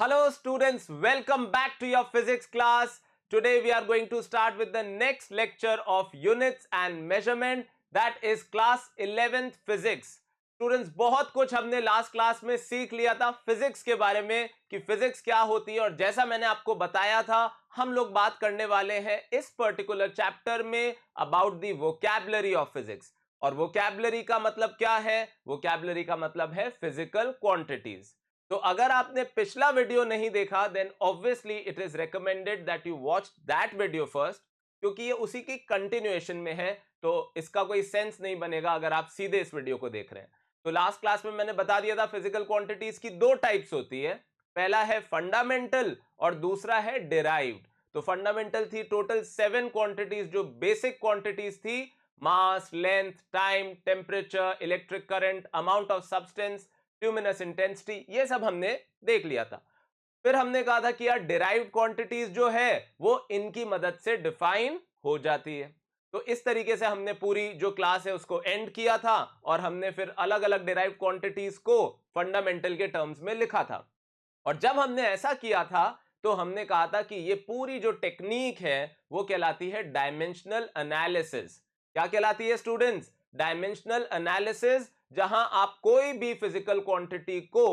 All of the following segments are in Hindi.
Hello students, welcome back to your physics class. Today we are going to start with the next lecture of units and measurement, that is class 11th physics. Students, बहुत कुछ हमने लास्ट क्लास में सीख लिया था फिजिक्स के बारे में कि फिजिक्स क्या होती है, और जैसा मैंने आपको बताया था हम लोग बात करने वाले हैं इस पर्टिकुलर चैप्टर में about the vocabulary of physics. और वोकैबुलरी का मतलब क्या है? वोकैबुलरी का मतलब है फिजिकल क्वांटिटीज। तो अगर आपने पिछला वीडियो नहीं देखा then obviously it is recommended that you watch that video first, क्योंकि ये उसी की कंटिन्यूएशन में है। तो इसका कोई सेंस नहीं बनेगा अगर आप सीधे इस वीडियो को देख रहे हैं। तो लास्ट क्लास में मैंने बता दिया था फिजिकल क्वांटिटीज की दो टाइप्स होती है, पहला है फंडामेंटल और दूसरा है डिराइव्ड। तो फंडामेंटल थी टोटल 7 क्वांटिटीज जो बेसिक क्वांटिटीज थी, mass, length, time, temperature, electric current, amount of substance, luminous intensity, ये सब हमने देख लिया था। फिर हमने कहा था कि यार डिराइव्ड क्वांटिटीज जो है वो इनकी मदद से डिफाइन हो जाती है। तो इस तरीके से हमने पूरी जो क्लास है उसको एंड किया था और हमने फिर अलग अलग डिराइव्ड क्वांटिटीज को फंडामेंटल के टर्म्स में लिखा था। और जब हमने ऐसा किया था तो हमने कहा था कि ये पूरी जो टेक्निक है वो कहलाती है डायमेंशनल एनालिसिस। क्या कहलाती है स्टूडेंट्स? डायमेंशनल एनालिसिस, जहां आप कोई भी फिजिकल क्वांटिटी को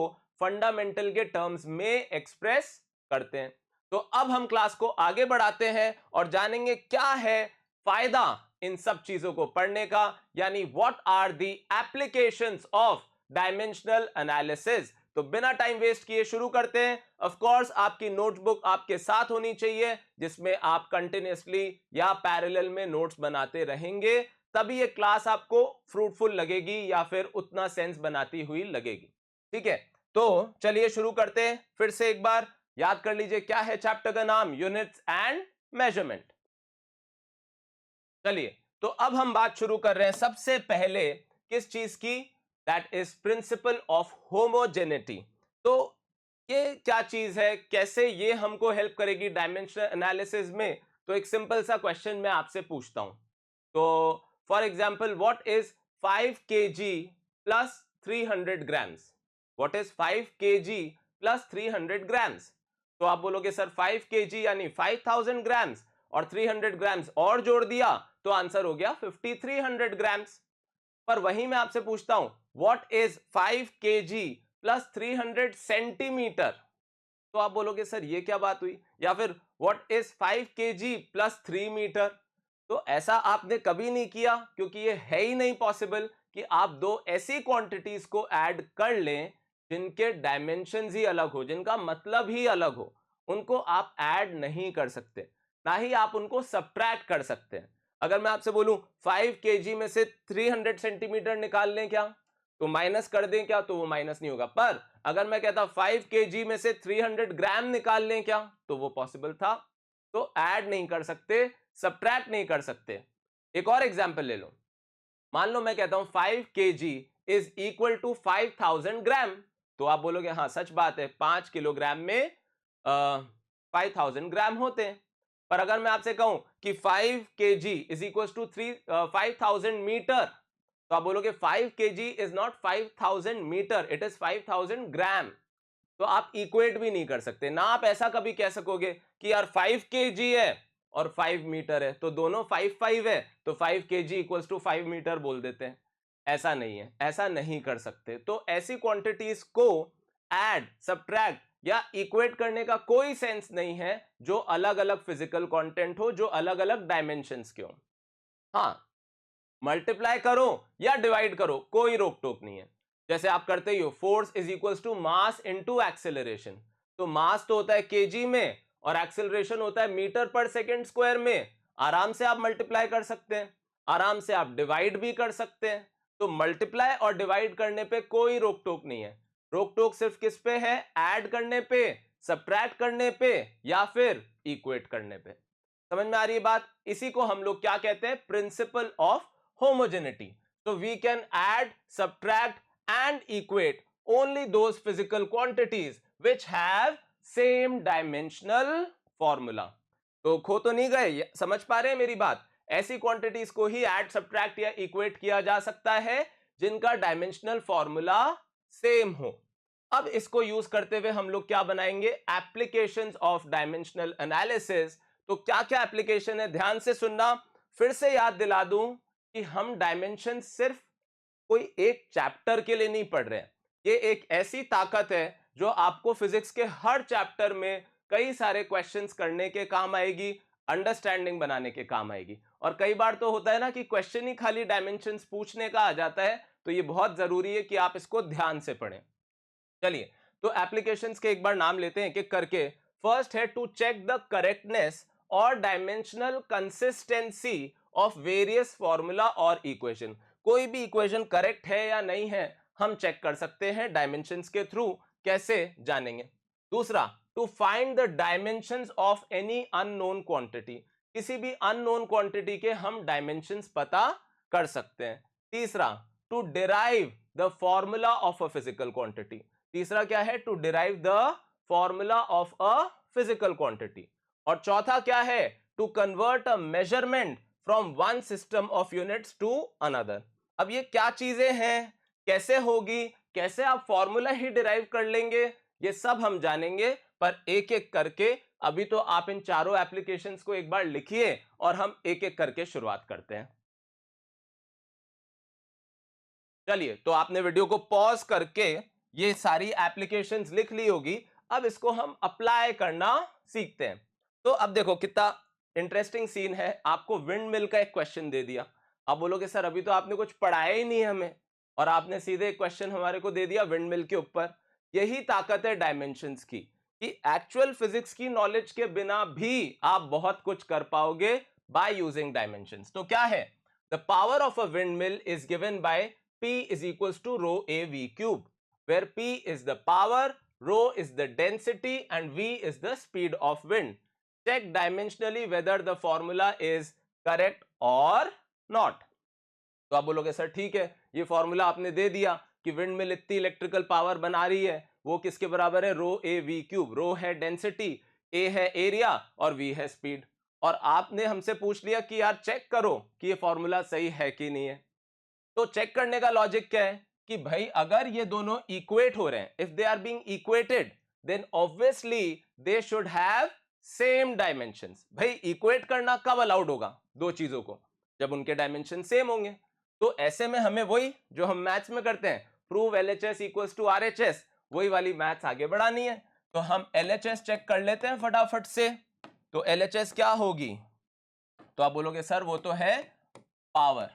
फंडामेंटल के टर्म्स में एक्सप्रेस करते हैं। तो अब हम क्लास को आगे बढ़ाते हैं और जानेंगे क्या है फायदा इन सब चीजों को पढ़ने का, यानी what are the applications of dimensional analysis. तो बिना टाइम वेस्ट किए शुरू करते हैं। ऑफ कोर्स आपकी नोटबुक आपके साथ होनी चाहिए जिसमें आप कंटिन्यूअसली या पैरेलल में नोट्स बनाते रहेंगे, तभी ये क्लास आपको फ्रूटफुल लगेगी या फिर उतना सेंस बनाती हुई लगेगी। ठीक है, तो चलिए शुरू करते हैं। फिर से एक बार याद कर लीजिए क्या है चैप्टर का नाम, यूनिट्स एंड मेजरमेंट। चलिए, तो अब हम बात शुरू कर रहे हैं सबसे पहले किस चीज की, that is principle of homogeneity. तो ये क्या चीज है, कैसे ये हमको हेल्प करेगी डायमेंशनल एनालिसिस में? तो एक सिंपल सा क्वेश्चन मैं आपसे पूछता हूं। तो for example, what is 5 kg plus 300 grams? What is 5 kg plus 300 grams? तो आप बोलोगे सर 5 kg यानी 5000 ग्राम्स और 300 ग्राम्स और जोड़ दिया तो आंसर हो गया 5300 ग्राम्स। पर वहीं मैं आपसे पूछता हूं, what is 5 kg plus 300 centimetre? तो आप बोलोगे सर ये क्या बात हुई, या फिर what is 5 kg plus 3 metre? तो ऐसा आपने कभी नहीं किया, क्योंकि ये है ही नहीं पॉसिबल कि आप दो ऐसी क्वांटिटीज को ऐड कर लें जिनके डायमेंशंस ही अलग हो, जिनका मतलब ही अलग हो। उनको आप ऐड नहीं कर सकते, ना ही आप उनको सब्ट्रैक्ट कर सकते हैं। अगर मैं आपसे बोलूं 5 kg में से 300 सेंटीमीटर निकाल लें क्या, तो माइनस कर दें क्या, तो वो माइनस नहीं होगा। पर अगर मैं कहता 5 kg में से 300 ग्राम निकाल लें क्या, तो वो पॉसिबल था। तो ऐड नहीं कर सकते, सब्ट्रैक्ट नहीं कर सकते। एक और एग्जांपल ले लो। मान लो मैं कहता हूं 5 kg is equal to 5000 gram. तो आप बोलोगे हाँ सच बात है, 5 किलोग्राम में 5000 ग्राम होते हैं। पर अगर मैं आपसे कहूं कि 5 kg is equal to 5000 metre, तो आप बोलोगे 5 kg is not 5000 metre, it is 5000 gram. तो आप इक्वेट भी नहीं कर सकते ना। आप ऐसा कभी कह सकोगे कि यार 5 kg है और 5 मीटर है, तो दोनों 5 है, तो 5 kg इक्वल्स टू 5 मीटर बोल देते हैं। ऐसा नहीं है, ऐसा नहीं कर सकते। तो ऐसी क्वांटिटीज को ऐड, सब्ट्रैक्ट या इक्वेट करने का कोई सेंस नहीं है जो अलग अलग फिजिकल कंटेंट हो, जो अलग अलग डायमेंशंस के हो। हाँ, मल्टीप्लाई करो या डिवाइड करो, कोई रोक टोक नहीं है। जैसे आप करते ही हो, force is equals to mass into acceleration. तो मास तो होता है केजी में और एक्सेलरेशन होता है मीटर पर सेकेंड स्क्वायर में। आराम से आप मल्टीप्लाई कर सकते हैं, आराम से आप डिवाइड भी कर सकते हैं। तो मल्टीप्लाई और डिवाइड करने पे कोई रोक टोक नहीं है। रोक टोक सिर्फ किस पे है? ऐड करने पे, सब्ट्रैक्ट करने पे या फिर इक्वेट करने पे। समझ में आ रही है बात? इसी को हम लोग क्या कहते हैं? Principle of homogeneity. So we can add, subtract and equate only those physical quantities which have same dimensional formula. तो खो तो नहीं गए? समझ पा रहे हैं मेरी बात? ऐसी क्वांटिटीज को ही ऐड, सब्ट्रैक्ट या इक्वेट किया जा सकता है जिनका डायमेंशनल फॉर्मूला सेम हो। अब इसको यूज करते हुए हम लोग क्या बनाएंगे, एप्लीकेशंस ऑफ डायमेंशनल एनालिसिस। तो क्या क्या एप्लीकेशन है, ध्यान से सुनना, फिर से याद दिला दूं कि हम डायमेंशन सिर्फ कोई एक चैप्टर के लिए नहीं पढ़ रहे हैं। ये एक ऐसी ताकत है जो आपको फिजिक्स के हर चैप्टर में कई सारे क्वेश्चंस करने के काम आएगी, अंडरस्टैंडिंग बनाने के काम आएगी। और कई बार तो होता है ना कि क्वेश्चन ही खाली डायमेंशंस पूछने का आ जाता है, तो ये बहुत जरूरी है कि आप इसको ध्यान से पढ़ें। चलिए, तो एप्लीकेशंस के एक बार नाम लेते हैं एक एक करके। फर्स्ट है टू चेक द करेक्टनेस और dimensional consistency of various formula और इक्वेशन। कोई भी इक्वेशन करेक्ट है या नहीं है हम चेक कर सकते हैं डायमेंशंस के थ्रू। कैसे जानेंगे? दूसरा, to find the dimensions of any unknown quantity. किसी भी अननोन क्वांटिटी के हम डायमेंशंस पता कर सकते हैं। तीसरा, to derive the formula of a physical quantity. तीसरा क्या है? To derive the formula of a physical quantity. और चौथा क्या है? To convert a measurement from one system of units to another. अब ये क्या चीजें हैं, कैसे होगी, कैसे आप फॉर्मूला ही डिराइव कर लेंगे, ये सब हम जानेंगे, पर एक एक करके। अभी तो आप इन चारों एप्लीकेशंस को एक बार लिखिए और हम एक एक करके शुरुआत करते हैं। चलिए, तो आपने वीडियो को पॉज करके ये सारी एप्लीकेशंस लिख ली होगी। अब इसको हम अप्लाई करना सीखते हैं। तो अब देखो कितना इंटरेस्टिंग सीन है। आपको विंड मिल का एक क्वेश्चन दे दिया। आप बोलोगे सर अभी तो आपने कुछ पढ़ाया ही नहीं हमें, और आपने सीधे एक क्वेश्चन हमारे को दे दिया विंड मिल के ऊपर। यही ताकत है डायमेंशंस की, कि एक्चुअल फिजिक्स की नॉलेज के बिना भी आप बहुत कुछ कर पाओगे बाय यूजिंग डायमेंशंस। तो क्या है? The power of a wind mill is given bye P is equals to rho a v cube, where P is the power, rho is the density, and v is the speed of wind. Check dimensionally whether the formula is correct or not. तो आप बोलोगे सर ठीक है, ये फॉर्मूला आपने दे दिया कि विंड मिल इतनी इलेक्ट्रिकल पावर बना रही है, वो किसके बराबर है? रो ए वी क्यूब। रो है डेंसिटी, ए है एरिया और वी है स्पीड। और आपने हमसे पूछ लिया कि यार चेक करो कि ये फॉर्मूला सही है कि नहीं है। तो चेक करने का लॉजिक क्या है कि भाई अगर ये दोनों इक्वेट हो रहे हैं, if they are being equated, then obviously they should have same dimensions. भाई इक्वेट करना कब अलाउड होगा दो चीजों को? जब उनके डायमेंशन सेम होंगे। तो ऐसे में हमें वही जो हम मैथ्स में करते हैं, prove LHS equals to RHS, वही वाली मैथ्स आगे बढ़ानी है। तो हम एलएचएस चेक कर लेते हैं फटाफट से। तो एलएचएस क्या होगी? तो आप बोलोगे सर वो तो है पावर,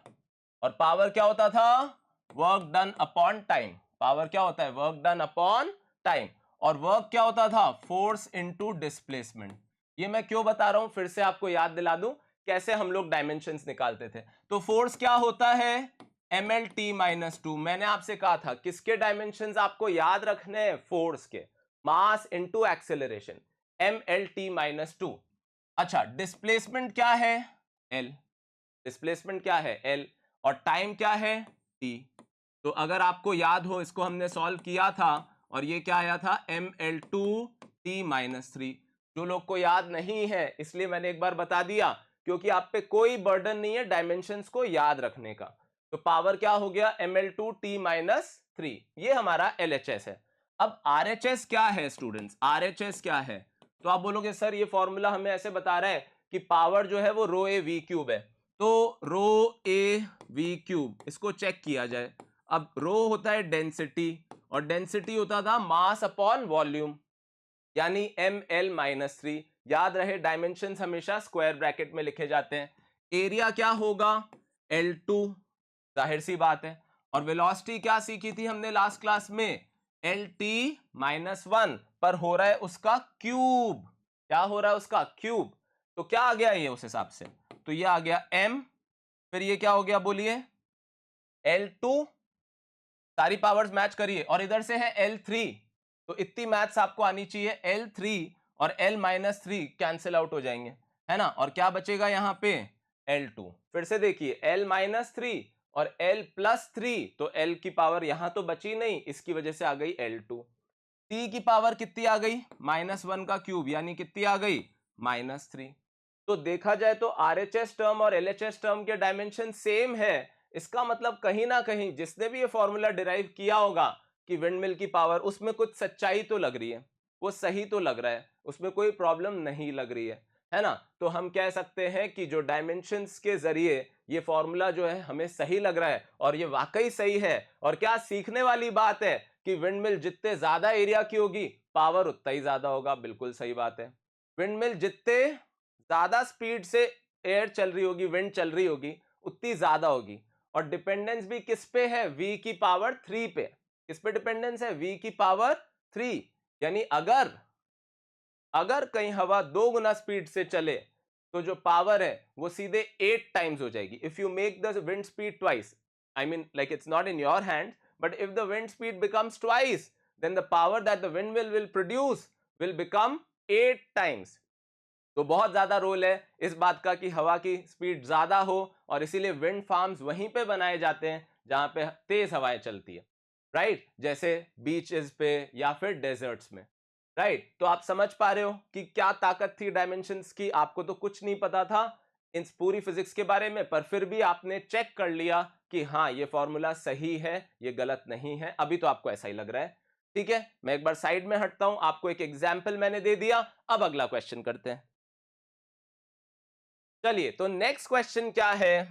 और पावर क्या होता था? Work done upon time. Power क्या होता है? Work done upon time. और वर्क क्या होता था? Force into displacement. ये मैं क्यों बता रहा हूं, फिर से आपको याद दिला दूं कैसे हम लोग डायमेंशंस निकालते थे। तो फोर्स क्या होता है? mlt-2। मैंने आपसे कहा था किसके डायमेंशंस आपको याद रखने हैं? फोर्स के। मास इनटू एक्सेलरेशन, mlt-2। अच्छा, डिस्प्लेसमेंट क्या है? l। डिस्प्लेसमेंट क्या है? l। और टाइम क्या है? t। तो अगर आपको याद हो, इसको हमने सॉल्व किया था और ये क्या आया था? ml2t-3। जो लोग को याद नहीं है इसलिए मैंने एक बार बता दिया, क्योंकि आप पे कोई बर्डन नहीं है डायमेंशंस को याद रखने का। तो पावर क्या हो गया? ml2t-3। ये हमारा LHS है। अब RHS क्या है स्टूडेंट्स? RHS क्या है? तो आप बोलोगे सर ये फॉर्मूला हमें ऐसे बता रहा है कि पावर जो है वो रो ए वी क्यूब है। तो रो ए वी क्यूब, इसको चेक किया जाए। अब रो होता है डेंसिटी, और डेंसिटी होता था मास अपॉन वॉल्यूम, यानी ml-3। याद रहे डायमेंशंस हमेशा स्क्वायर ब्रैकेट में लिखे जाते हैं। एरिया क्या होगा? L2, जाहिर सी बात है। और वेलोसिटी क्या सीखी थी हमने लास्ट क्लास में? LT-1 पर हो रहा है उसका क्यूब। क्या हो रहा है? उसका क्यूब। तो क्या आ गया ये उस हिसाब से? तो ये आ गया m, फिर ये क्या हो गया बोलिए? L2, सारी पावर्स मैच करिए, और इधर से है L3। तो इतनी मैथ्स आपको आनी चाहिए। L3 और L-3 कैंसिल आउट हो जाएंगे, है ना? और क्या बचेगा यहाँ पे? L2। फिर से देखिए, L-3 और L+3, तो L की पावर यहां तो बची नहीं, इसकी वजह से आ गई L2। T की पावर कितनी आ गई? -1 का क्यूब, यानी कितनी आ गई? -3। तो देखा जाए तो RHS टर्म और LHS टर्म के डायमेंशन सेम है। इसका मतलब कहीं ना कहीं जिसने भी ये फॉर्मूला डिराइव किया होगा कि विंडमिल की पावर, उसमें कुछ सच्चाई तो लग रही है, वो सही तो लग रहा है, उसमें कोई प्रॉब्लम नहीं लग रही है ना। तो हम कह सकते हैं कि जो डायमेंशंस के जरिए ये फॉर्मूला जो है हमें सही लग रहा है और ये वाकई सही है। और क्या सीखने वाली बात है कि विंडमिल जितने ज्यादा एरिया की होगी पावर उतना ही ज्यादा होगा, बिल्कुल सही बात है। विंडमिल जितने ज्यादा स्पीड से एयर चल रही होगी, विंड चल रही होगी, उतनी ज्यादा होगी। और डिपेंडेंस भी किस पे है, v की पावर 3 पे। किस पे डिपेंडेंस है, v की पावर 3। यानी अगर कहीं हवा 2 गुना स्पीड से चले तो जो पावर है वो सीधे 8 टाइम्स हो जाएगी। If you make the wind speed twice, I mean like it's not in your hand, but if the wind speed becomes twice, then the power that the windmill will produce will become 8 times। तो बहुत ज्यादा रोल है इस बात का कि हवा की स्पीड ज्यादा हो, और इसीलिए विंड फार्म्स वहीं पे बनाए जाते हैं जहां पे तेज हवाएं चलती है, राइट, जैसे बीचेस पे या फिर डेजर्ट्स में, राइट। तो आप समझ पा रहे हो कि क्या ताकत थी डायमेंशंस की। आपको तो कुछ नहीं पता था इन पूरी फिजिक्स के बारे में, पर फिर भी आपने चेक कर लिया कि हाँ ये फॉर्मूला सही है, ये गलत नहीं है। अभी तो आपको ऐसा ही लग रहा है, ठीक है। मैं एक बार साइड में हटता हूं, आपको एक एग्जाम्पल मैंने दे दिया, अब अगला क्वेश्चन करते हैं। चलिए, तो नेक्स्ट क्वेश्चन क्या है।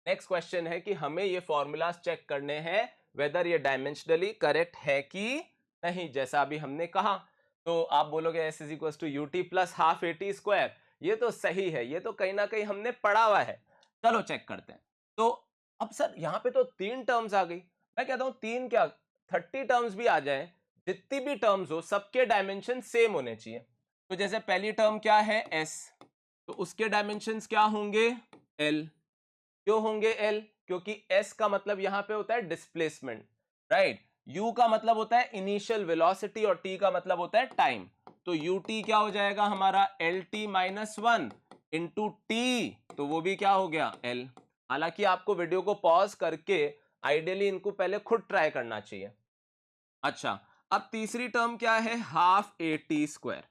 नेक्स्ट क्वेश्चन है कि हमें ये फॉर्मूलाज चेक करने हैं वेदर ये डायमेंशनली करेक्ट है कि नहीं। जैसा अभी हमने कहा, तो आप बोलोगे S is equal to UT plus half AT square, ये तो सही है, ये तो कहीं ना कहीं हमने पढ़ा हुआ है। चलो चेक करते हैं। तो अब सर यहाँ पे तो 3 टर्म्स आ गई। मैं कहता हूँ 3 क्या, 30 टर्म्स भी आ जाए, जितनी भी टर्म्स हो सबके डायमेंशन सेम होने चाहिए। तो जैसे पहली टर्म क्या है एस, तो उसके डायमेंशंस क्या होंगे एल। क्यों होंगे एल, क्योंकि एस का मतलब यहां पे होता है डिस्प्लेसमेंट, राइट। यू का मतलब होता है इनिशियल वेलोसिटी और टी का मतलब होता है टाइम। तो यू टी क्या हो जाएगा हमारा L T minus 1 into T, तो वो भी क्या हो गया एल। हालांकि आपको वीडियो को पॉज करके आइडियली इनको पहले खुद ट्राई करना चाहिए। अच्छा, अब तीसरी टर्म क्या है, हाफ ए टी स्क्वायर।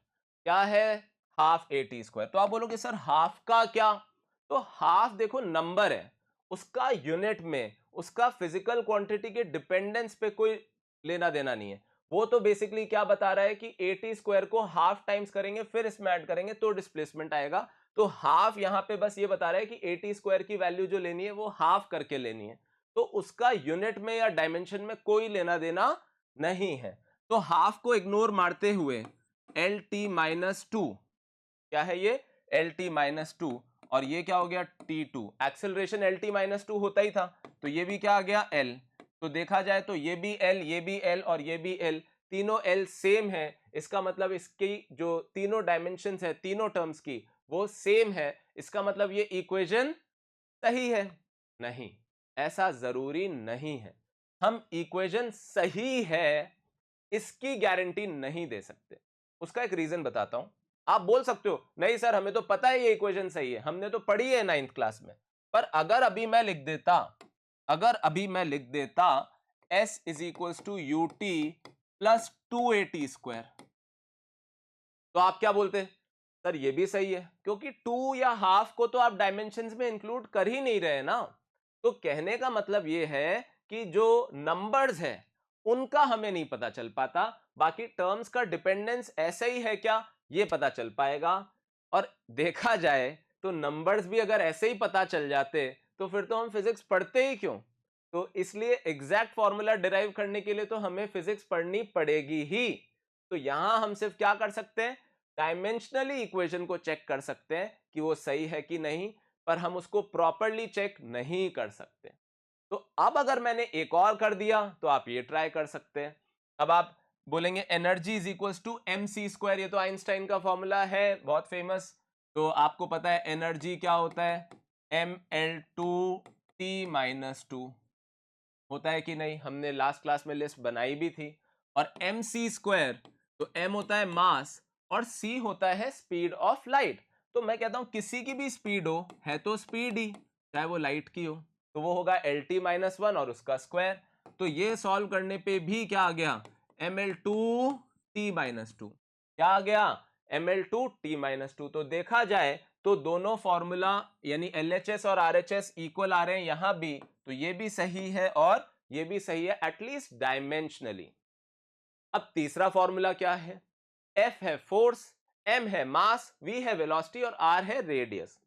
क्या है, हाफ ए टी स्क्वायर। तो आप बोलोगे सर हाफ का क्या, तो हाफ देखो नंबर है, उसका यूनिट में, उसका फिजिकल क्वांटिटी के डिपेंडेंस पे कोई लेना देना नहीं है। वो तो बेसिकली क्या बता रहा है कि ए टी स्क्वायर को हाफ टाइम्स करेंगे फिर इसमें ऐड करेंगे तो डिस्प्लेसमेंट आएगा। तो हाफ यहां पे बस ये बता रहा है कि ए टी स्क्वायर की वैल्यू जो लेनी है वो हाफ करके लेनी है। तो उसका यूनिट में या डायमेंशन में कोई लेना देना नहीं है। तो हाफ को इग्नोर मारते हुए एल टी माइनस टू, क्या है ये एल टी माइनस टू, और ये क्या हो गया T two. Acceleration L T minus two होता ही था, तो ये भी क्या आ गया एल। तो देखा जाए तो ये भी एल, ये भी एल और ये भी एल, तीनों एल सेम है। इसका मतलब इसकी जो तीनों डायमेंशंस है तीनों टर्म्स की वो सेम है। इसका मतलब ये इक्वेशन सही है। नहीं, ऐसा जरूरी नहीं है। हम इक्वेशन सही है इसकी गारंटी नहीं दे सकते। उसका एक रीजन बताता हूं। आप बोल सकते हो नहीं सर हमें तो पता है ये इक्वेशन सही है, हमने तो पढ़ी है 9th क्लास में। पर अगर अभी मैं लिख देता s is equal to U T plus 2at square, तो आप क्या बोलते, सर ये भी सही है, क्योंकि 2 या हाफ को तो आप डायमेंशंस में इंक्लूड कर ही नहीं रहे ना। तो कहने का मतलब ये है कि जो नंबर्स है उनका हमें नहीं पता चल पाता, बाकी टर्म्स का डिपेंडेंस ऐसे ही है क्या ये पता चल पाएगा। और देखा जाए तो नंबर्स भी अगर ऐसे ही पता चल जाते तो फिर तो हम फिजिक्स पढ़ते ही क्यों। तो इसलिए एग्जैक्ट फॉर्मूला डिराइव करने के लिए तो हमें फिजिक्स पढ़नी पड़ेगी ही। तो यहां हम सिर्फ क्या कर सकते हैं, डायमेंशनली इक्वेशन को चेक कर सकते हैं कि वो सही है कि नहीं, पर हम उसको प्रॉपरली चेक नहीं कर सकते। तो अब अगर मैंने एक और कर दिया तो आप ये ट्राई कर सकते हैं। अब आप बोलेंगे energy is equal to M C square, ये तो आइंस्टाइन का फॉर्मूला है बहुत फेमस। तो आपको पता है एनर्जी क्या होता है, M L two T minus two होता है कि नहीं, हमने लास्ट क्लास में लिस्ट बनाई भी थी। और एम सी स्क्वायर, तो एम होता है मास और सी होता है स्पीड ऑफ लाइट। तो मैं कहता हूं किसी की भी स्पीड हो है तो स्पीड ही, चाहे वो लाइट की हो, तो वो होगा एल टी माइनस वन और उसका स्क्वायर। तो ये सॉल्व करने पे भी क्या आ गया, M L two T minus two, क्या आ गया M L two T minus two. तो देखा जाए तो दोनों फॉर्मूला यानी एल एच एस और आर एच एस इक्वल आ रहे हैं यहां भी, तो ये भी सही है और ये भी सही है, एटलीस्ट डायमेंशनली। अब तीसरा फॉर्मूला क्या है? F है फोर्स, M है मास, V है वेलोसिटी और R है रेडियस।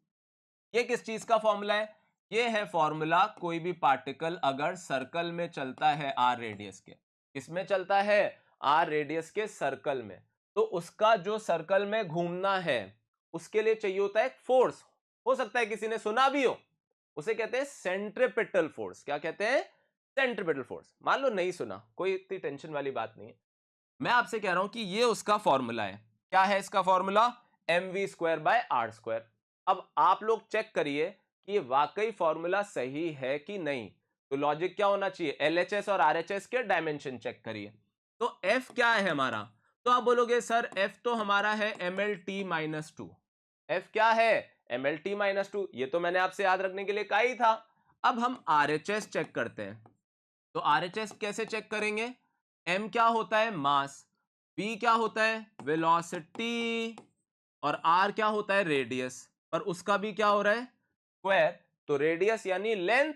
ये किस चीज का फॉर्मूला है? ये है फॉर्मूला कोई भी पार्टिकल अगर सर्कल में चलता है R रेडियस के, किसमें चलता है? R रेडियस के सर्कल में, तो उसका जो सर्कल में घूमना है उसके लिए चाहिए होता है एक फोर्स। हो सकता है किसी ने सुना भी हो, उसे कहते हैं सेंट्रीपिटल फोर्स। क्या कहते हैं? Centripetal force. मान लो नहीं सुना, कोई इतनी टेंशन वाली बात नहीं है। मैं आपसे कह रहा हूं कि ये उसका फॉर्मूला है। क्या है इसका फॉर्मूला? mv²/r²। अब आप लोग चेक करिए कि ये वाकई फॉर्मूला सही है कि नहीं। तो लॉजिक क्या होना चाहिए? LHS और RHS के डायमेंशन चेक करिए। तो F क्या है हमारा? तो आप बोलोगे सर F तो हमारा है mlt-2। F क्या है? mlt-2। ये तो मैंने आपसे याद रखने के लिए कहा ही था। अब हम RHS चेक करते हैं। तो RHS कैसे चेक करेंगे? M क्या होता है? मास। V क्या होता है? वेलोसिटी। और R क्या होता है? रेडियस। और उसका भी क्या हो रहा है? स्क्वायर। तो रेडियस यानी लेंथ,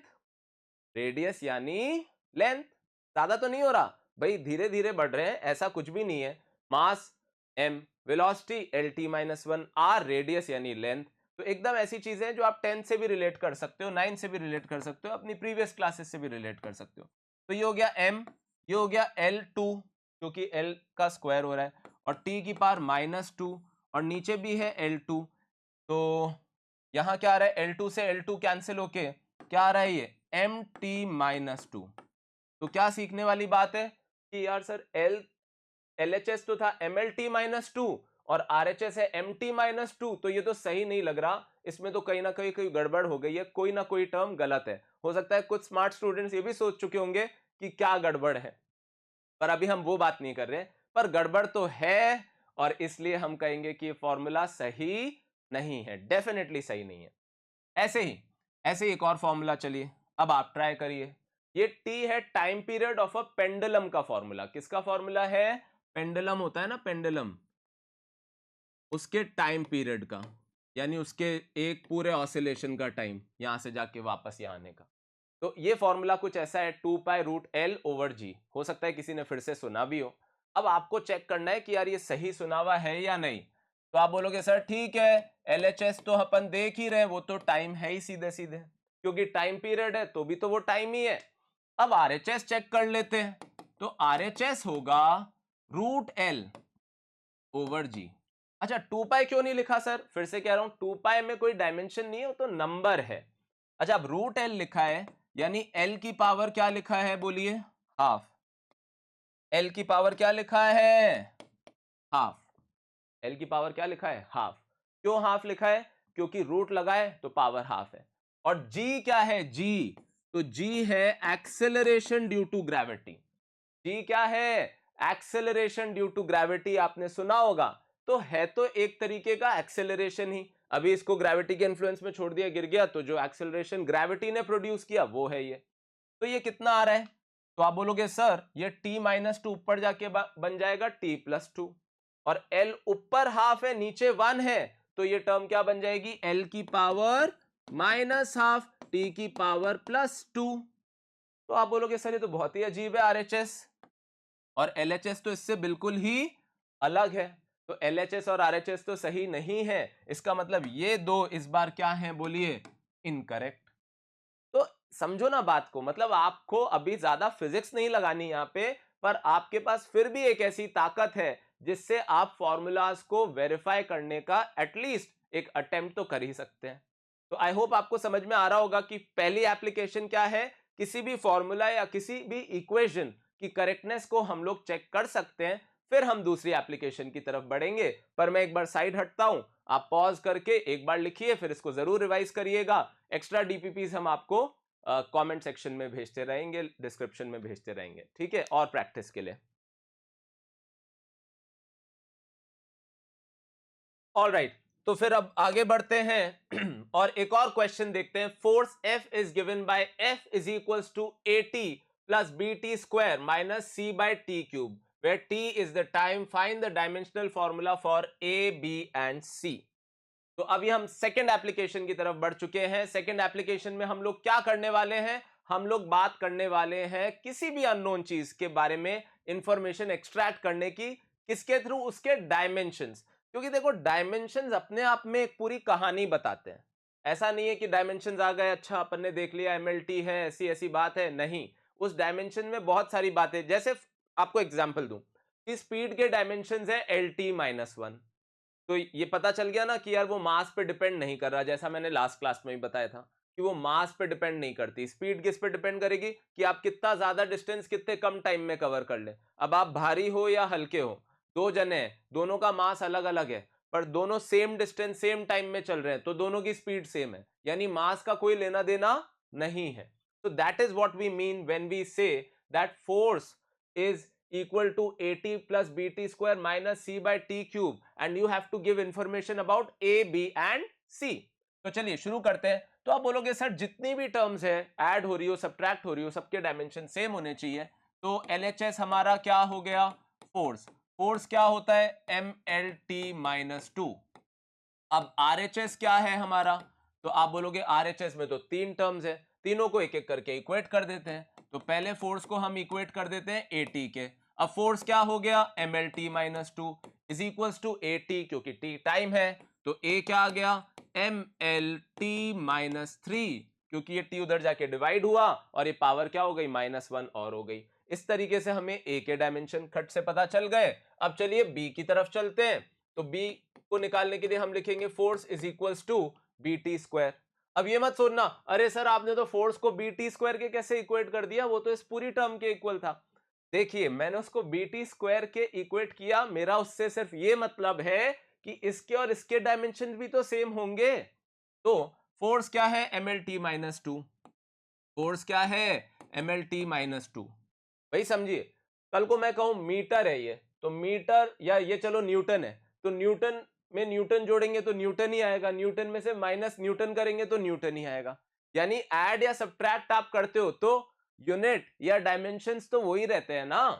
रेडियस यानी लेंथ। ज्यादा तो नहीं हो रहा भाई, धीरे धीरे बढ़ रहे हैं, ऐसा कुछ भी नहीं है। मास M, velocity LT-1, R radius यानी लेंथ। तो एकदम ऐसी चीजें हैं जो आप 10 से भी रिलेट कर सकते हो, 9 से भी रिलेट कर सकते हो, अपनी प्रीवियस क्लासेस से भी रिलेट कर सकते हो। तो ये हो गया M, ये हो गया L2 क्योंकि L का स्क्वायर हो रहा है, और T की पावर -2, और नीचे भी है L2। तो यहां क्या आ रहा है? L2 से L2 कैंसिल होके क्या आ रहा है? ये MT-2। तो क्या सीखने वाली बात है कि यार सर LHS तो था MLT-2 और RHS है MT-2, तो ये तो सही नहीं लग रहा, इसमें तो कहीं ना कहीं कोई गड़बड़ हो गई है, कोई ना कोई टर्म गलत है। हो सकता है कुछ स्मार्ट स्टूडेंट्स ये भी सोच चुके होंगे कि क्या गड़बड़ है, पर अभी हम वो बात नहीं कर रहे। पर गड़बड़ तो है, और इसलिए हम कहेंगे कि फॉर्मूला सही नहीं है, डेफिनेटली सही नहीं है। ऐसे ही एक और फॉर्मूला, चलिए अब आप ट्राई करिए। ये T है time period of a pendulum का फॉर्मूला। किसका फॉर्मूला है? पेंडुलम होता है ना, पेंडुलम, उसके टाइम पीरियड का, यानी उसके एक पूरे ऑसिलेशन का टाइम, यहां से जाके वापस यहां आने का। तो ये फॉर्मूला कुछ ऐसा है 2π√L/G। हो सकता है किसी ने फिर से सुना भी हो। अब आपको चेक करना है कि यार ये सही सुना हुआ है या नहीं। तो आप बोलोगे सर ठीक है, LHS तो अपन देख ही रहे हैं, वो तो टाइम है ही सीधे सीधे, क्योंकि टाइम पीरियड है तो भी तो वो टाइम ही है। अब RHS चेक कर लेते हैं। तो RHS होगा √L/G। अच्छा 2π क्यों नहीं लिखा सर? फिर से कह रहा हूं, 2π में कोई डायमेंशन नहीं है, वो तो नंबर है। अच्छा अब √L लिखा है, यानी L की पावर क्या लिखा है? बोलिए, हाफ। L की पावर क्या लिखा है? हाफ। L की पावर क्या लिखा है? हाफ। क्यों हाफ लिखा है? क्योंकि रूट लगा है तो पावर हाफ है। और G क्या है? G, तो G है acceleration due to gravity. G क्या है? Acceleration due to gravity. आपने सुना होगा, तो है तो एक तरीके का एक्सेलरेशन ही। अभी इसको ग्रेविटी के इन्फ्लुएंस में छोड़ दिया, गिर गया, तो जो एक्सेलरेशन ग्रेविटी ने प्रोड्यूस किया वो है ये। तो ये कितना आ रहा है? तो आप बोलोगे सर ये T-2 ऊपर जाके बन जाएगा T+2, और L ऊपर हाफ है नीचे 1 है, तो ये टर्म क्या बन जाएगी? L की पावर -हाफ T की पावर +2। तो आप बोलोगे सर ये तो बहुत ही अजीब है RHS, और LHS तो इससे बिल्कुल ही अलग है। तो LHS और RHS तो सही नहीं है, इसका मतलब ये दो इस बार क्या है? बोलिए, इनकरेक्ट। तो समझो ना बात को, मतलब आपको अभी ज्यादा फिजिक्स नहीं लगानी यहां पे, पर आपके पास फिर भी एक ऐसी ताकत है जिससे आप फॉर्मूलाज को वेरीफाई करने का एटलीस्ट एक अटेम्प्ट तो कर ही सकते हैं। तो आई होप आपको समझ में आ रहा होगा कि पहली एप्लीकेशन क्या है, किसी भी फॉर्मूला या किसी भी इक्वेशन की करेक्टनेस को हम लोग चेक कर सकते हैं, फिर हम दूसरी एप्लीकेशन की तरफ बढ़ेंगे। पर मैं एक बार साइड हटता हूं, आप पॉज करके एक बार लिखिए, फिर इसको जरूर रिवाइज करिएगा। एक्स्ट्रा डीपीपीज हम आपको कमेंट सेक्शन में भेजते रहेंगे, डिस्क्रिप्शन में भेजते रहेंगे, ठीक है, और प्रैक्टिस के लिए। ऑलराइट, तो फिर अब आगे बढ़ते हैं और एक और क्वेश्चन देखते हैं। Force F is given by F is equals to AT plus BT square minus C/T³ where T is the time. Find the dimensional formula for A, B and C. तो अभी हम सेकेंड एप्लीकेशन की तरफ बढ़ चुके हैं। सेकेंड एप्लीकेशन में हम लोग क्या करने वाले हैं? हम लोग बात करने वाले हैं किसी भी अननोन चीज के बारे में इंफॉर्मेशन एक्सट्रैक्ट करने की, किसके थ्रू, उसके डायमेंशंस। क्योंकि देखो डायमेंशंस अपने आप में एक पूरी कहानी बताते हैं। ऐसा नहीं है कि डायमेंशंस आ गए, अच्छा अपन ने देख लिया एमएलटी है, ऐसी ऐसी बात है, नहीं। उस डायमेंशन में बहुत सारी बातें, जैसे आपको एग्जांपल दूं कि स्पीड के डायमेंशंस है LT-1, तो ये पता चल गया ना कि यार वो मास पे डिपेंड नहीं कर रहा, जैसा मैंने लास्ट क्लास में भी बताया था कि वो मास पे डिपेंड नहीं करती। स्पीड किस पे डिपेंड करेगी कि आप कितना ज्यादा डिस्टेंस कितने कम टाइम में कवर कर ले। अब आप भारी हो या हल्के हो, दो जने हैं, दोनों का मास अलग अलग है, पर दोनों सेम डिस्टेंस सेम टाइम में चल रहे हैं, तो दोनों की स्पीड सेम है, यानी मास का कोई लेना देना नहीं है। तो that is what we mean when we say that force is equal to AT plus BT square minus C by T cube, and you have to give information about A, B and C। तो चलिए शुरू करते हैं। तो आप बोलोगे सर जितनी भी टर्म्स है ऐड हो रही हो, सब्ट्रैक्ट हो रही हो, सबके डायमेंशन सेम होने चाहिए। तो LHS हमारा क्या हो गया, फोर्स। फोर्स क्या होता है, MLT-2। अब RHS क्या है हमारा, तो आप बोलोगे RHS में तो तीन टर्म्स है, तीनों को एक एक करके इक्वेट कर देते हैं। तो पहले फोर्स को हम इक्वेट कर देते हैं AT के। अब फोर्स क्या हो गया, MLT-2 is equals to AT, क्योंकि T टाइम है, तो A क्या आ गया, MLT-3, क्योंकि ये T उधर जाके डिवाइड हुआ और ये पावर क्या हो गई, -1 और हो गई। इस तरीके से हमें A के डायमेंशन खट से पता चल गए। अब चलिए B की तरफ चलते हैं। तो B को निकालने के लिए हम लिखेंगे force is equals to BT square. अब ये मत सोचना अरे सर आपने तो फोर्स को BT स्क्वायर के कैसे इक्वेट कर दिया, वो तो इस पूरी टर्म के इक्वल था। देखिए मैंने उसको BT स्क्वायर के इक्वेट किया, मेरा उससे सिर्फ ये मतलब है कि इसके और इसके डायमेंशन भी तो सेम होंगे। तो फोर्स क्या है, MLT-2। फोर्स क्या है, MLT-2। भाई समझिए, कल को मैं कहूं मीटर है ये, तो मीटर, या ये चलो न्यूटन है, तो न्यूटन में न्यूटन जोड़ेंगे तो न्यूटन ही आएगा, न्यूटन में से माइनस न्यूटन करेंगे तो न्यूटन ही आएगा। यानी ऐड या सब्ट्रैक्ट आप करते हो तो यूनिट या डायमेंशंस तो वही रहते हैं ना।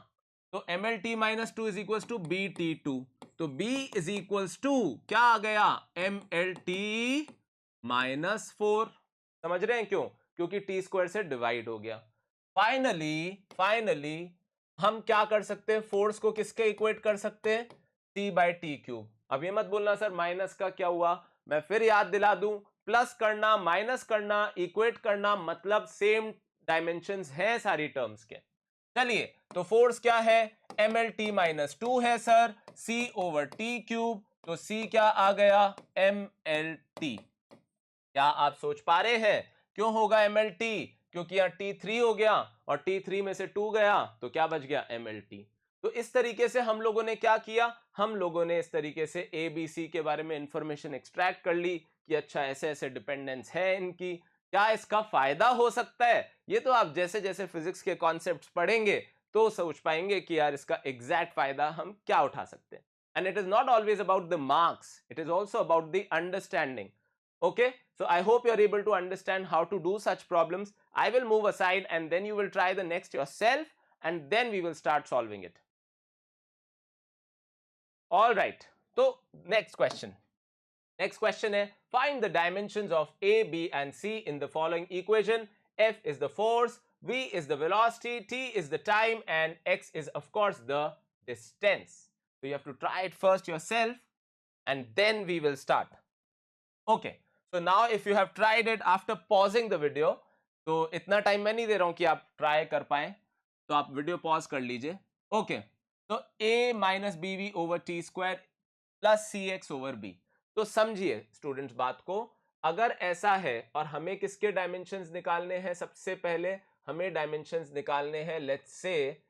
तो MLT-2 is equals to BT2, तो B इज इक्वल्स टू क्या आ गया, MLT-4। समझ रहे हैं क्यों, क्योंकि T स्क्वायर से डिवाइड हो गया। फाइनली हम क्या कर सकते हैं, फोर्स को किसके इक्वेट कर सकते हैं, C बाई टी क्यूब। अब ये मत बोलना सर माइनस का क्या हुआ, मैं फिर याद दिला दूं, प्लस करना माइनस करना इक्वेट करना मतलब सेम डायमेंशंस हैं सारी टर्म्स के। चलिए तो फोर्स क्या है, MLT-2 है sir, C over T cube, तो C क्या आ गया, MLT। क्या आप सोच पा रहे हैं क्यों होगा MLT, क्योंकि यहाँ T3 हो गया और T3 में से 2 गया तो क्या बच गया, MLT। तो इस तरीके से हम लोगों ने क्या किया, हम लोगों ने इस तरीके से ABC के बारे में इंफॉर्मेशन एक्सट्रैक्ट कर ली कि अच्छा ऐसे ऐसे डिपेंडेंस है इनकी, क्या इसका फायदा हो सकता है। ये तो आप जैसे जैसे फिजिक्स के कॉन्सेप्ट्स पढ़ेंगे तो सोच पाएंगे कि यार इसका एग्जैक्ट फायदा हम क्या उठा सकते हैं। And it is not always about the marks, it is also about the understanding. Okay, so I hope you're able to understand how to do such problems. I will move aside and then you will try the next yourself and then we will start solving it. All right, so next question. Next question है, find the dimensions of A, B and C in the following equation. F is the force, V is the velocity, T is the time and X is of course the distance. So you have to try it first yourself and then we will start. Okay. So now if you have tried it after pausing the video, तो इतना टाइम मैं नहीं दे रहा हूं कि आप ट्राई कर पाए, तो आप वीडियो पॉज कर लीजिए। ओके, तो A minus B V over T square plus C X over B. तो समझिए स्टूडेंट्स बात को, अगर ऐसा है और हमें किसके डायमेंशंस निकालने हैं, सबसे पहले हमें डायमेंशंस निकालने हैं लेट्स से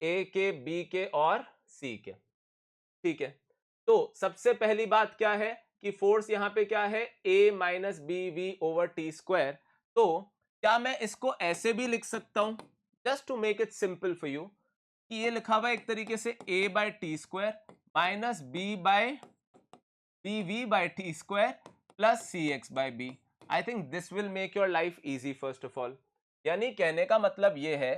A के, B के और C के। ठीक है, तो सबसे पहली बात क्या है कि फोर्स यहां पे क्या है, A minus B V over T square. तो क्या मैं इसको ऐसे भी लिख सकता हूं, just to make it simple for you, कि ये लिखा हुआ एक तरीके से A by T square minus B by B V by T square plus C X by B. I think this will make your life easy first of all. यानी कहने का मतलब ये है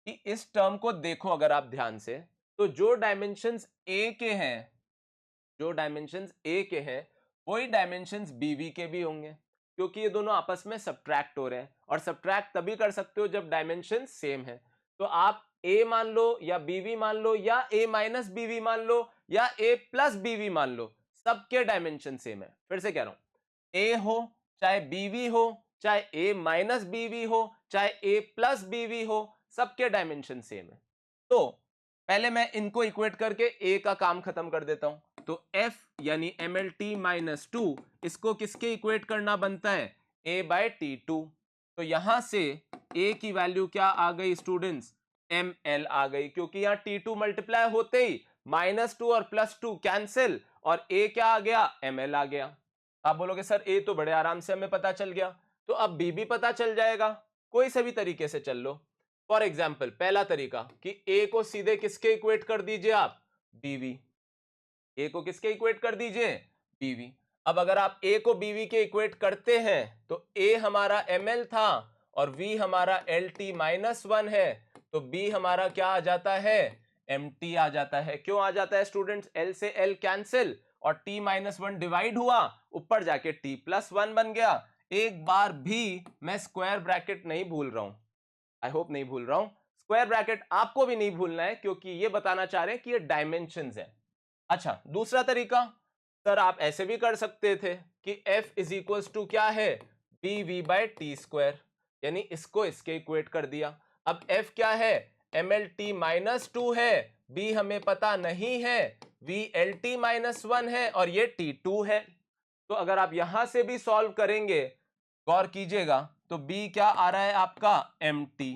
कि इस टर्म को देखो अगर आप ध्यान से, तो जो डायमेंशंस A के हैं, जो डायमेंशंस A के हैं वही डायमेंशंस BV के भी होंगे। क्योंकि ये दोनों आपस में सब्ट्रैक्ट हो रहे हैं, और सब्ट्रैक्ट तभी कर सकते हो जब डायमेंशन सेम है। तो आप a मान लो या bv मान लो या a माइनस bv मान लो या a प्लस bv मान लो, सबके डायमेंशन सेम है। फिर से कह रहा हूं, a हो चाहे bv हो चाहे a माइनस bv हो चाहे a प्लस bv हो, सबके डायमेंशन सेम है। तो पहले मैं इनको इक्वेट करके a का काम खत्म कर देता हूं। तो f यानी mlt माइनस 2, इसको किसके इक्वेट करना बनता है, a बाय t2। तो यहां से a की वैल्यू क्या आ गई स्टूडेंट्स, ml आ गई, क्योंकि यहां t2 मल्टीप्लाई होते ही -2 और +2 कैंसिल, और a क्या आ गया, ml आ गया। आप बोलोगे सर a तो बड़े आराम से हमें पता चल गया, तो अब b भी पता चल जाएगा, कोई से भी तरीके से चल लो। फॉर एग्जाम्पल पहला तरीका कि a को सीधे किसके इक्वेट कर दीजिए आप, bv। a को किसके इक्वेट कर दीजिए, bv। अब अगर आप a को bv के इक्वेट करते हैं तो a हमारा ml था और v हमारा lt माइनस 1 है, तो b हमारा क्या आ जाता है, mt आ जाता है। क्यों आ जाता है स्टूडेंट्स, l से l कैंसिल और t माइनस 1 डिवाइड हुआ, ऊपर जाके t प्लस 1 बन गया। एक बार भी मैं स्क्वायर ब्रैकेट नहीं भूल रहा हूं, आई होप नहीं भूल रहा हूं, स्क्वायर ब्रैकेट आपको भी नहीं भूलना है, क्योंकि ये बताना चाह रहे हैं कि ये डायमेंशंस है। अच्छा, दूसरा तरीका सर आप ऐसे भी कर सकते थे कि f इज इक्वल्स टू क्या है, bv बाय टी स्क्वायर, यानी इसको इसके इक्वेट कर दिया। अब f क्या है, mlt माइनस 2 है, b हमें पता नहीं है, v lt माइनस 1 है और ये t2 है। तो अगर आप यहां से भी सॉल्व करेंगे, गौर कीजिएगा, तो b क्या आ रहा है आपका, mt।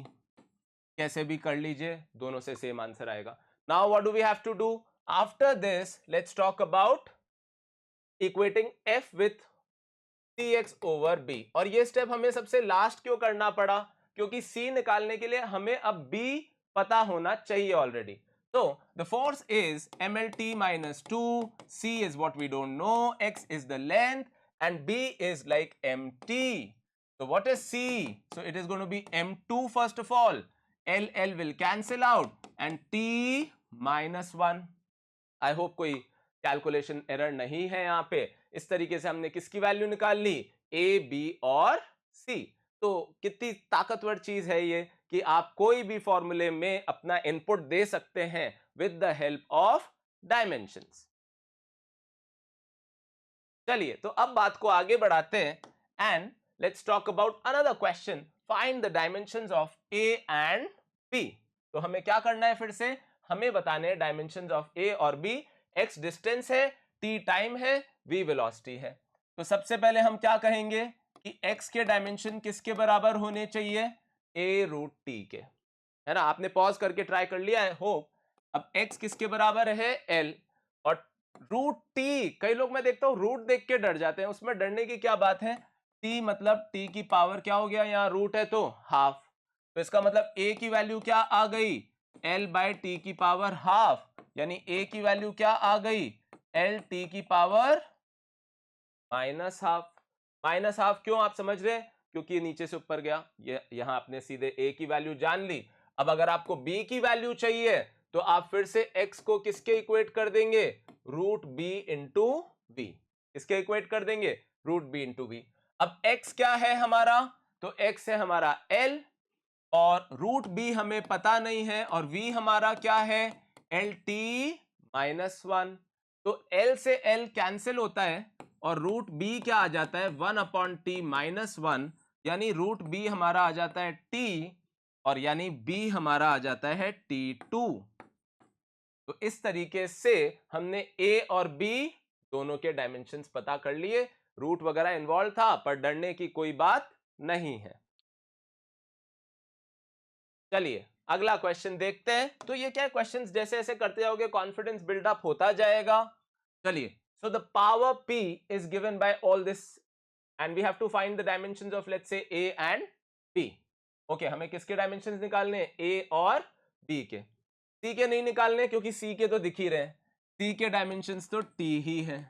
कैसे भी कर लीजिए, दोनों से सेम आंसर आएगा। Now what do we have to do, after this let's talk about equating f with cx over b। और ये स्टेप हमें सबसे लास्ट क्यों करना पड़ा, क्योंकि c निकालने के लिए हमें अब b पता होना चाहिए already. So the force is mlt minus 2, c is what we don't know, x is the length, and b is like mt. So what is c? So it is going to be m2 first of all, l will cancel out and t minus 1. I hope कोई कैलकुलेशन एरर नहीं है यहाँ पे। इस तरीके से हमने किसकी वैल्यू निकाल ली, a, b और c। तो कितनी ताकतवर चीज है ये कि आप कोई भी फॉर्मूले में अपना इनपुट दे सकते हैं with the help of dimensions. चलिए, तो अब बात को आगे बढ़ाते हैं and let's talk about another question, find the dimensions of a and b। तो हमें क्या करना है, फिर से हमें बताने हैं डायमेंशंस ऑफ a और b। x डिस्टेंस है, t टाइम है, v वेलोसिटी है। तो सबसे पहले हम क्या कहेंगे कि x के डायमेंशन किसके बराबर होने चाहिए, a रूट t के, है ना। आपने पॉज करके ट्राई कर लिया है होप। अब x किसके बराबर है, l, और रूट टी, कई लोग मैं देखता हूं रूट देख के डर जाते हैं, उसमें डरने की क्या बात है, t मतलब t की पावर क्या हो गया, यहाँ रूट है तो हाफ, तो इसका मतलब a की वैल्यू क्या आ गई, l बाय टी की पावर हाफ, यानी a की वैल्यू क्या आ गई, l t की power minus half. Minus half क्यों, आप समझ रहे हैं, क्योंकि ये नीचे से ऊपर गया, ये यहां आपने सीधे a की वैल्यू जान ली। अब अगर आपको b की वैल्यू चाहिए तो आप फिर से x को किसके इक्वेट कर देंगे, रूट b इंटू वी। किसके इक्वेट कर देंगे, रूट b इंटू वी। अब x क्या है हमारा, तो x है हमारा l, और रूट b हमें पता नहीं है, और v हमारा क्या है, एल टी माइनस 1। तो l से l कैंसिल होता है और रूट b क्या आ जाता है, 1/t माइनस 1, यानी रूट b हमारा आ जाता है t, और यानी b हमारा आ जाता है t2। तो इस तरीके से हमने a और b दोनों के डायमेंशंस पता कर लिए। रूट वगैरह इन्वॉल्व था पर डरने की कोई बात नहीं है। चलिए अगला क्वेश्चन देखते हैं। तो ये क्या क्वेश्चंस जैसे ऐसे करते जाओगे कॉन्फिडेंस बिल्डअप होता जाएगा। चलिए, so the power p is given by all this and we have to find the dimensions of let's say a and b. Okay, हमें किसके डायमेंशंस निकालने हैं, a और b के। c के नहीं निकालने क्योंकि c के तो दिख ही रहे हैं, c के डायमेंशंस तो t ही है।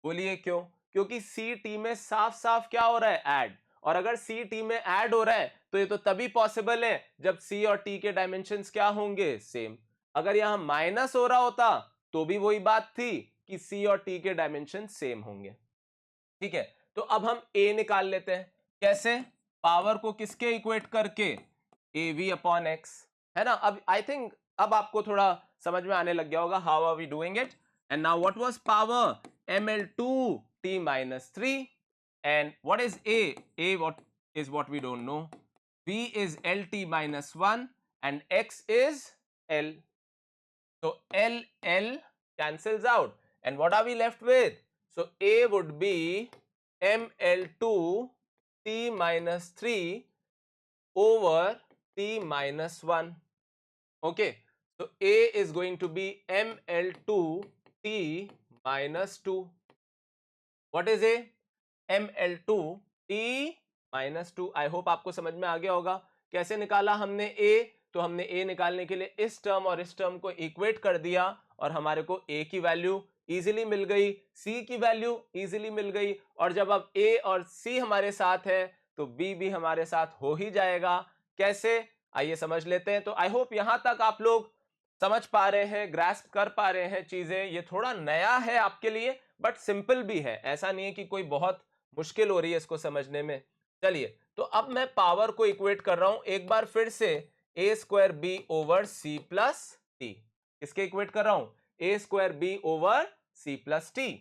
बोलिए क्यों, क्योंकि c t में साफ साफ क्या हो रहा है, ऐड, और अगर c t में ऐड हो रहा है तो ये तो तभी पॉसिबल है जब c और t के डायमेंशंस क्या होंगे, सेम। अगर यहां माइनस हो रहा होता तो भी वही बात थी कि c और t के डायमेंशन सेम होंगे। ठीक है, तो अब हम a निकाल लेते हैं। कैसे? पावर को किसके इक्वेट करके? av अपॉन x, है ना। अब आई थिंक अब आपको थोड़ा समझ में आने लग गया होगा how are we doing it. And now what was power? ml2t minus 3, and what is a what is what we don't know. v is lt minus 1 and x is l. So l cancels out, and what are we left with? So a would be ml2 t minus 3 over t minus 1. Okay, so a is going to be ml2 t minus 2. What is a? ml2 t minus 2. I hope आपको समझ में आ गया होगा। कैसे निकाला हमने a? तो हमने a निकालने के लिए इस टर्म और इस टर्म को इक्वेट कर दिया और हमारे को a की वैल्यू इजीली मिल गई, c की वैल्यू इजीली मिल गई, और जब अब a और c हमारे साथ है तो b भी हमारे साथ हो ही जाएगा। कैसे? आइए समझ लेते हैं। तो आई होप यहां तक आप लोग समझ पा रहे हैं, ग्रास्प कर पा रहे हैं चीजें। ये थोड़ा नया है आपके लिए बट सिंपल भी है, ऐसा नहीं है कि कोई बहुत मुश्किल हो रही है इसको समझने में। चलिए, तो अब मैं पावर को इक्वेट कर रहा हूं एक बार फिर से a square B over C plus T. किसके इक्वेट कर रहा हूं? a square B over C plus T.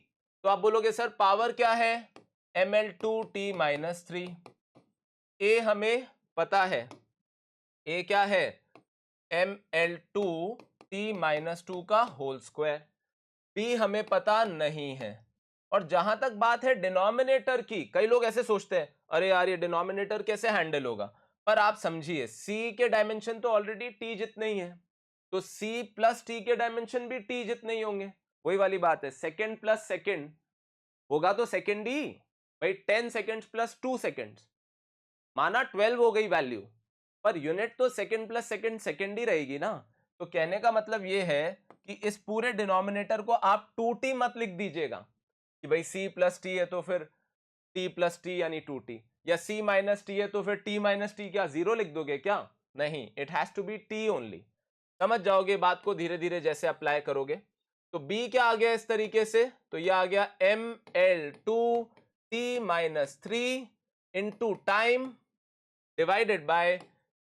तो आप बोलोगे सर पावर क्या है? ml2t minus 3। a हमें पता है, a क्या है? ml2t माइनस 2 का होल स्क्वायर। b हमें पता नहीं है। और जहां तक बात है डिनोमिनेटर की, कई लोग ऐसे सोचते हैं अरे यार ये डिनोमिनेटर कैसे हैंडल होगा, पर आप समझिए c के डायमेंशन तो ऑलरेडी t जितने ही हैं, तो c प्लस t के डायमेंशन भी t जितने ही होंगे। वही वाली बात है, सेकंड प्लस सेकंड होगा तो सेकंड ही भाई। 10 सेकंड्स प्लस 2 सेकंड्स, माना 12 हो गई वैल्यू, पर यूनिट तो सेकंड प्लस सेकंड सेकंड ही रहेगी ना। तो कहने का मतलब ये है कि इस पूरे डिनोमिनेटर को आप 2t मत लिख दीजिएगा कि भाई c प्लस टी है तो फिर t प्लस टी यानी 2t, या c माइनस टी है तो फिर t माइनस टी क्या 0 लिख दोगे क्या? नहीं, it has to be t only. समझ जाओगे बात को धीरे धीरे जैसे अप्लाई करोगे। तो b क्या आ गया इस तरीके से? तो ये आ गया ml2t minus 3 into time divided by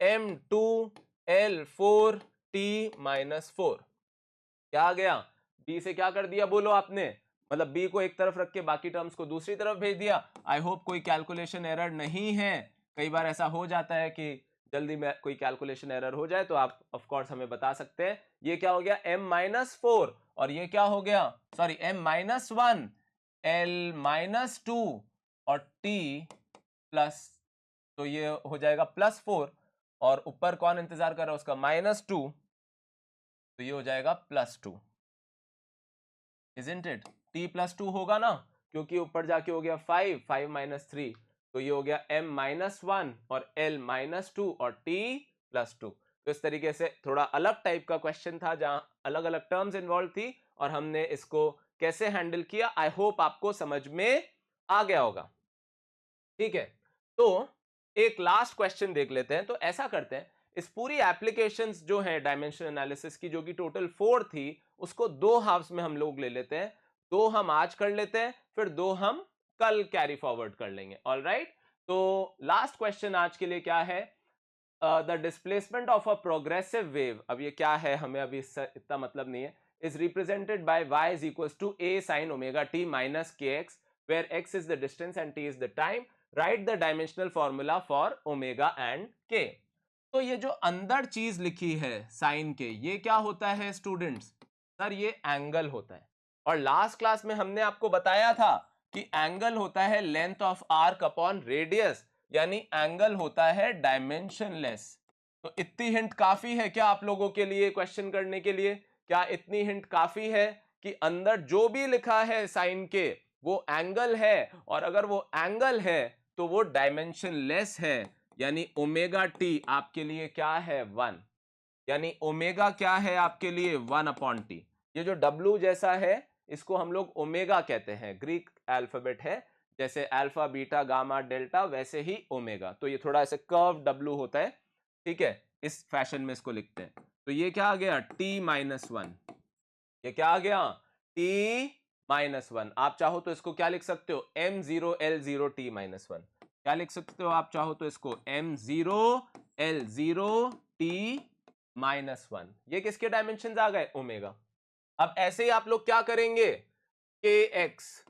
m2l4t minus 4। क्या आ गया? b से क्या कर दिया बोलो आपने? मतलब b को एक तरफ रख के बाकी टर्म्स को दूसरी तरफ भेज दिया। आई होप कोई कैलकुलेशन एरर नहीं है। कई बार ऐसा हो जाता है कि जल्दी में कोई कैलकुलेशन एरर हो जाए तो आप ऑफ कोर्स हमें बता सकते हैं। ये क्या हो गया? m माइनस 4, और ये क्या हो गया? Sorry m minus 1 l minus 2 और t प्लस, तो ये हो जाएगा प्लस 4, और ऊपर कौन इंतजार कर रहा है उसका? माइनस 2, तो ये हो जाएगा plus 2। Isn't it? t plus 2 होगा ना, क्योंकि ऊपर जाके हो गया 5 माइनस 3, तो ये हो गया m माइनस 1 और l माइनस 2 और t प्लस 2। तो इस तरीके से थोड़ा अलग टाइप का क्वेश्चन था जहां अलग अलग टर्म्स इन्वॉल्व थी और हमने इसको कैसे हैंडल किया। आई होप आपको समझ में आ गया होगा। ठीक है, तो एक लास्ट क्वेश्चन देख लेते हैं। तो ऐसा करते हैं, इस पूरी एप्लीकेशंस जो है डायमेंशन एनालिसिस की, जो कि टोटल 4 थी, उसको 2 हाफ्स में हम लोग ले लेते हैं। 2 हम आज कर लेते हैं, फिर 2 हम कल कैरी फॉरवर्ड कर लेंगे। ऑलराइट, तो लास्ट क्वेश्चन आज के लिए क्या है? The displacement of a progressive wave, अब ये क्या है हमें अभी इससे इतना मतलब नहीं है, is represented by y is equals to a sin omega t minus kx, where x is the distance and t is the time. Right the dimensional formula for omega and के। तो ये जो अंदर चीज लिखी है साइन के, ये क्या होता है स्टूडेंट्स? सर ये एंगल होता है। और लास्ट क्लास में हमने आपको बताया था कि एंगल होता है length of arc upon radius, यानी एंगल होता है डायमेंशनलेस। तो इतनी हिंट काफी है क्या आप लोगों के लिए क्वेश्चन करने के लिए? क्या इतनी हिंट काफी है कि अंदर जो भी लिखा है साइन के वो एंगल है, और अगर वो एंगल है तो वो डायमेंशनलेस है, यानी ओमेगा टी आपके लिए क्या है? 1। यानी ओमेगा क्या है आपके लिए? 1 अपॉन टी। ये जो डब्ल्यू जैसा है इसको हम लोग ओमेगा कहते हैं, ग्रीक अल्फाबेट है, जैसे अल्फा बीटा गामा डेल्टा वैसे ही ओमेगा। तो ये थोड़ा ऐसे कर्व डब्ल्यू होता है, ठीक है, इस फैशन में इसको लिखते हैं। तो ये क्या आ गया? T minus 1। ये क्या आ गया? टी -1। आप चाहो तो इसको क्या लिख सकते हो, m0l0t -1। क्या लिख सकते हो आप चाहो तो इसको m0l0t -1। ये किसके डायमेंशन आ गए, ओमेगा। अब ऐसे ही आप लोग क्या करेंगे, kx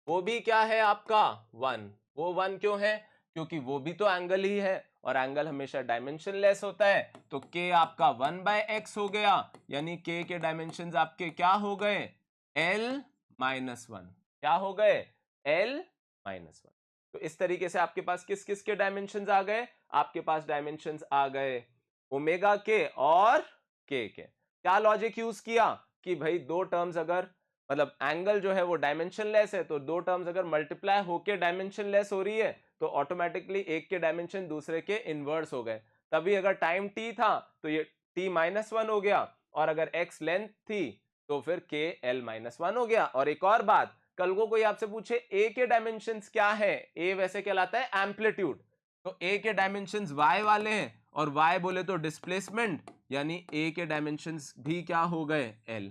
वो भी क्या है आपका 1। वो 1 क्यों है, क्योंकि वो भी तो एंगल ही है और एंगल हमेशा डायमेंशन लेस होता है। तो k आपका 1/x हो गया, यानी k के डायमेंशंस आपके क्या हो गए, l -1। क्या हो गए, l -1। तो इस तरीके से आपके पास किस किस के डायमेंशंस आ गए, आपके पास डायमेंशंस आ गए ओमेगा के और k के। क्या लॉजिक यूज किया कि भाई दो टर्म्स अगर मतलब एंगल जो है वो डायमेंशन लेस है, तो दो टर्म्स अगर मल्टीप्लाई होके डायमेंशन लेस हो रही है तो ऑटोमेटिकली एक के डायमेंशन दूसरे के इनवर्स हो गए। तभी अगर टाइम t था तो ये t -1 हो गया, और अगर x लेंथ थी तो फिर k l -1 हो गया। और एक और बात, कल को कोई आपसे पूछे a के डायमेंशंस क्या है, a वैसे कहलाता है एम्पलीट्यूड, तो a के डायमेंशंस y वाले हैं और y बोले तो डिस्प्लेसमेंट, यानी a के डायमेंशंस भी क्या हो गए, l।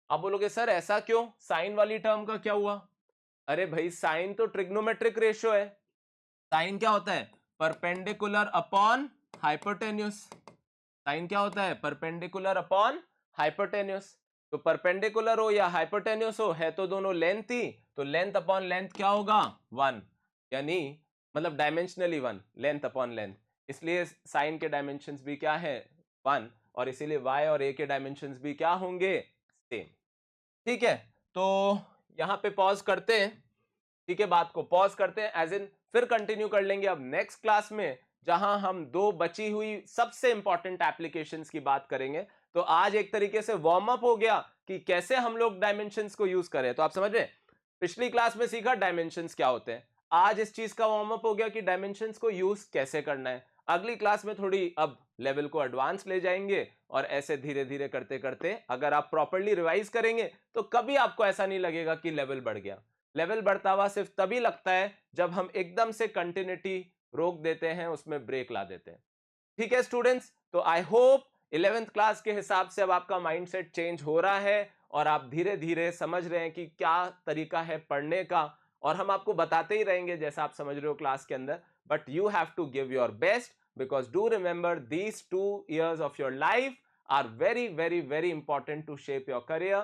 आप बोलोगे सर ऐसा क्यों, साइन वाली टर्म का क्या हुआ, अरे भाई साइन तो ट्रिग्नोमेट्रिक रेशियो है। साइन क्या होता है, परपेंडिकुलर अपॉन हाइपोटेन्यूस। साइन क्या होता है, परपेंडिकुलर अपॉन हाइपोटेन्यूस। तो परपेंडिकुलर हो या हाइपोटेन्यूस हो, है तो दोनों लेंथ ही, तो लेंथ अपॉन लेंथ क्या होगा, 1, यानी मतलब डायमेंशनली 1, लेंथ अपॉन लेंथ। इसलिए साइन के डायमेंशंस भी क्या है, 1, और इसीलिए y और a के डायमेंशंस भी क्या होंगे, सेम। ठीक है, तो यहां पे पॉज करते हैं, ठीक है, बात को पॉज करते हैं, एज इन फिर कंटिन्यू कर लेंगे अब नेक्स्ट क्लास में, जहां हम दो बची हुई सबसे इंपॉर्टेंट एप्लीकेशंस की बात करेंगे। तो आज एक तरीके से वार्म अप हो गया कि कैसे हम लोग डायमेंशंस को यूज करें। तो आप समझ रहे, पिछली क्लास में सीखा डायमेंशंस क्या होते हैं, आज इस चीज का वार्म अप हो गया कि डायमेंशंस को यूज कैसे करना है। अगली क्लास में थोड़ी अब लेवल को एडवांस ले जाएंगे, और ऐसे धीरे धीरे करते करते अगर आप प्रॉपर्ली रिवाइज करेंगे तो कभी आपको ऐसा नहीं लगेगा कि लेवल बढ़ गया। लेवल बढ़ता हुआ सिर्फ तभी लगता है जब हम एकदम से कंटिन्यूटी रोक देते हैं, उसमें ब्रेक ला देते हैं। ठीक है स्टूडेंट्स, तो आई होप 11th क्लास के हिसाब से अब आपका माइंडसेट चेंज हो रहा है और आप धीरे धीरे समझ रहे हैं कि क्या तरीका है पढ़ने का, और हम आपको बताते ही रहेंगे जैसा आप समझ रहे हो क्लास के अंदर। But you have to give your best, because do remember these 2 years of your life are very very very important to shape your career.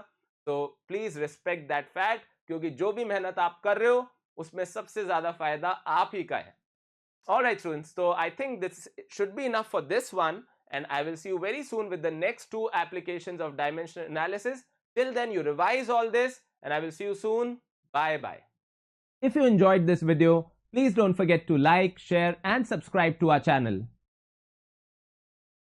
तो प्लीज रिस्पेक्ट दैट फैक्ट, क्योंकि जो भी मेहनत आप कर रहे हो उसमें सबसे ज्यादा फायदा आप ही का है। All right, students. So I think this should be enough for this one, and I will see you very soon with the next 2 applications of dimensional analysis. Till then, you revise all this, and I will see you soon. Bye bye. If you enjoyed this video, please don't forget to like, share, and subscribe to our channel.